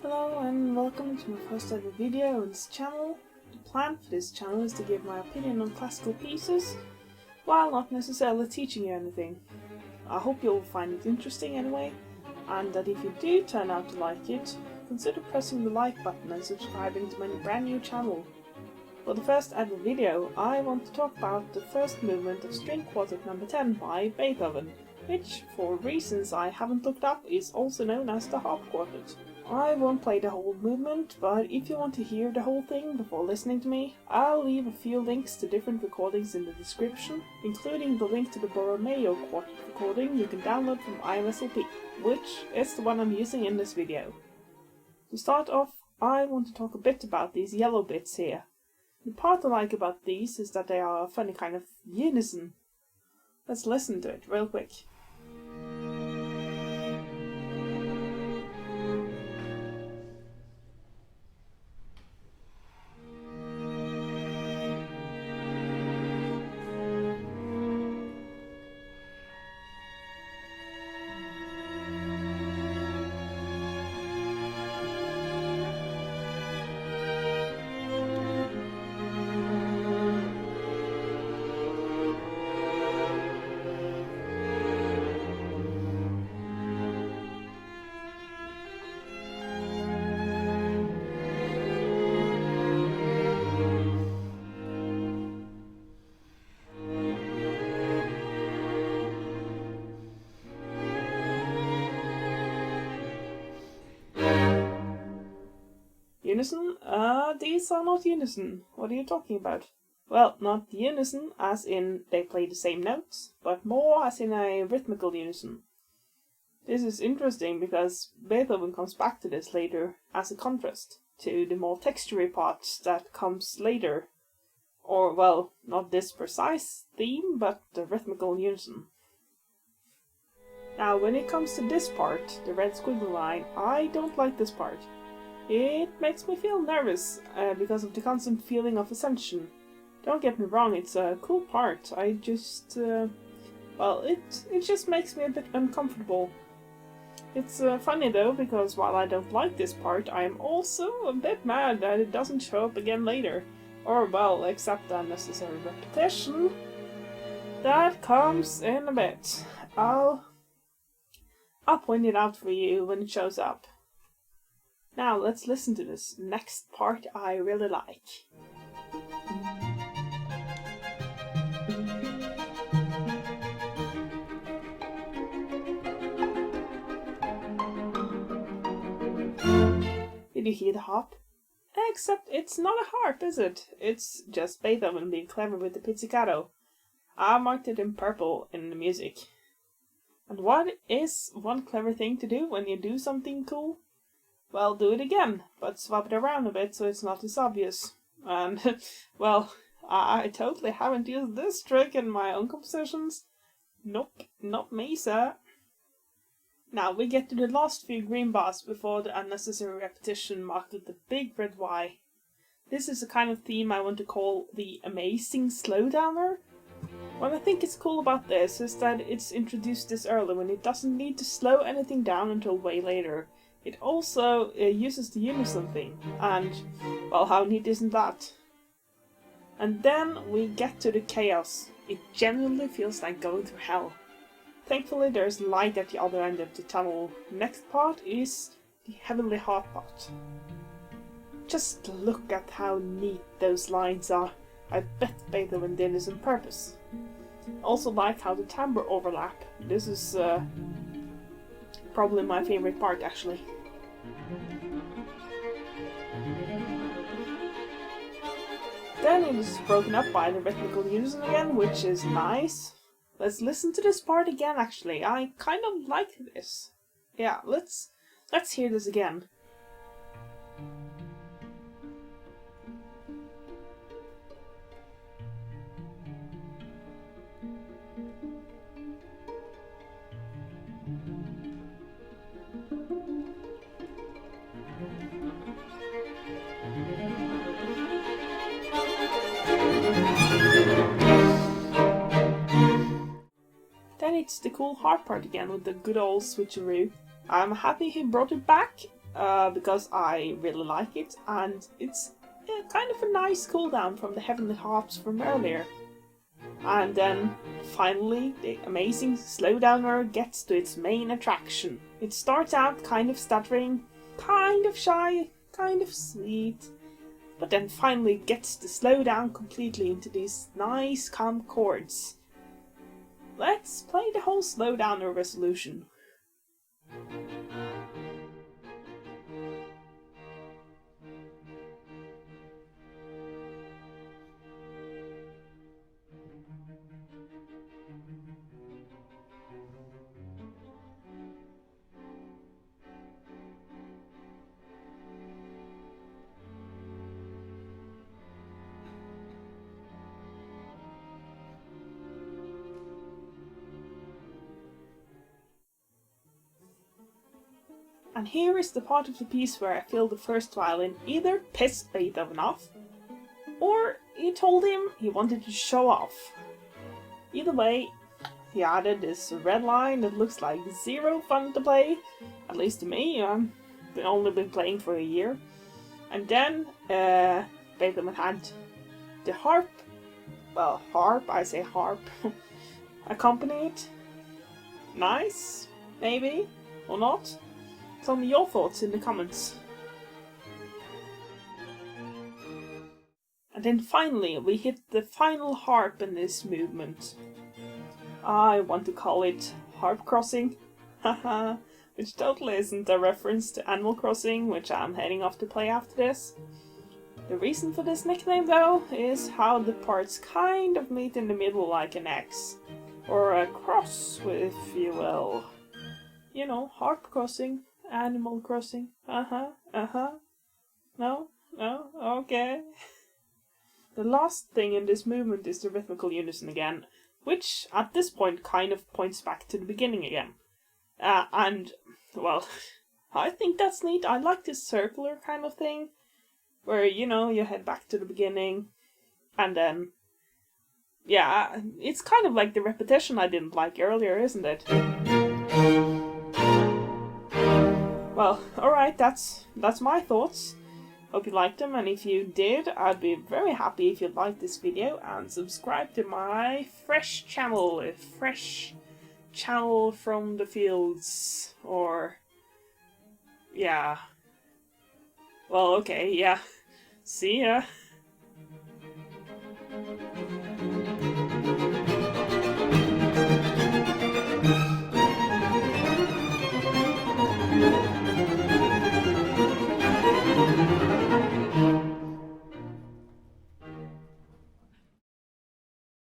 Hello and welcome to my first ever video on this channel. The plan for this channel is to give my opinion on classical pieces, while not necessarily teaching you anything. I hope you'll find it interesting anyway, and that if you do turn out to like it, consider pressing the like button and subscribing to my brand new channel. For the first ever video, I want to talk about the first movement of String Quartet No. 10 by Beethoven, which, for reasons I haven't looked up, is also known as the Harp Quartet. I won't play the whole movement, but if you want to hear the whole thing before listening to me, I'll leave a few links to different recordings in the description, including the link to the Borromeo Quartet recording you can download from IMSLP, which is the one I'm using in this video. To start off, I want to talk a bit about these yellow bits here. The part I like about these is that they are a funny kind of unison. Let's listen to it real quick. Unison? These are not unison. What are you talking about? Well, not unison as in they play the same notes, but more as in a rhythmical unison. This is interesting because Beethoven comes back to this later as a contrast to the more textury parts that comes later. Or, well, not this precise theme, but the rhythmical unison. Now, when it comes to this part, the red squiggly line, I don't like this part. It makes me feel nervous because of the constant feeling of ascension. Don't get me wrong, it's a cool part. I just, well, it just makes me a bit uncomfortable. It's funny though, because while I don't like this part, I am also a bit mad that it doesn't show up again later. Or, well, except the unnecessary repetition. That comes in a bit. I'll point it out for you when it shows up. Now let's listen to this next part I really like. Did you hear the harp? Except it's not a harp, is it? It's just Beethoven being clever with the pizzicato. I marked it in purple in the music. And what is one clever thing to do when you do something cool? Well, do it again, but swap it around a bit so it's not as obvious. And, well, I totally haven't used this trick in my own compositions. Nope, not me, sir. Now we get to the last few green bars before the unnecessary repetition marked with the big red Y. This is the kind of theme I want to call the amazing slowdowner. What I think is cool about this is that it's introduced this early when it doesn't need to slow anything down until way later. It also uses the unison thing, and, well, how neat isn't that? And then we get to the chaos. It genuinely feels like going through hell. Thankfully there's light at the other end of the tunnel. Next part is the heavenly harp part. Just look at how neat those lines are. I bet Beethoven did this on purpose. Also like how the timbre overlap. This is probably my favorite part, actually. Then it is broken up by the rhythmical unison again, which is nice. Let's listen to this part again, actually. I kind of like this. Yeah, let's hear this again. Then it's the cool harp part again with the good old switcheroo. I'm happy he brought it back, because I really like it, and it's kind of a nice cool down from the Heavenly Harps from earlier. And then finally the amazing slowdowner gets to its main attraction. It starts out kind of stuttering, kind of shy, kind of sweet, but then finally gets to slow down completely into these nice calm chords. Let's play the whole slowdowner resolution. And here is the part of the piece where I feel the first violin either pissed Beethoven off, or he told him he wanted to show off. Either way, he added this red line that looks like zero fun to play, at least to me. I've only been playing for a year. And then Beethoven had the harp, I say harp, accompany it. Nice, maybe, or not. Tell me your thoughts in the comments. And then finally, we hit the final harp in this movement. I want to call it Harp Crossing, haha, which totally isn't a reference to Animal Crossing, which I'm heading off to play after this. The reason for this nickname, though, is how the parts kind of meet in the middle like an X, or a cross, if you will. You know, Harp Crossing. Animal Crossing. No, okay. The last thing in this movement is the rhythmical unison again, which at this point kind of points back to the beginning again. And, well, I think that's neat. I like this circular kind of thing, where, you know, you head back to the beginning, and then, yeah, it's kind of like the repetition I didn't like earlier, isn't it? Well, alright, that's my thoughts. Hope you liked them, and if you did, I'd be very happy if you liked this video and subscribe to my fresh channel, a fresh channel from the fields, or, yeah. Well, okay, yeah. See ya.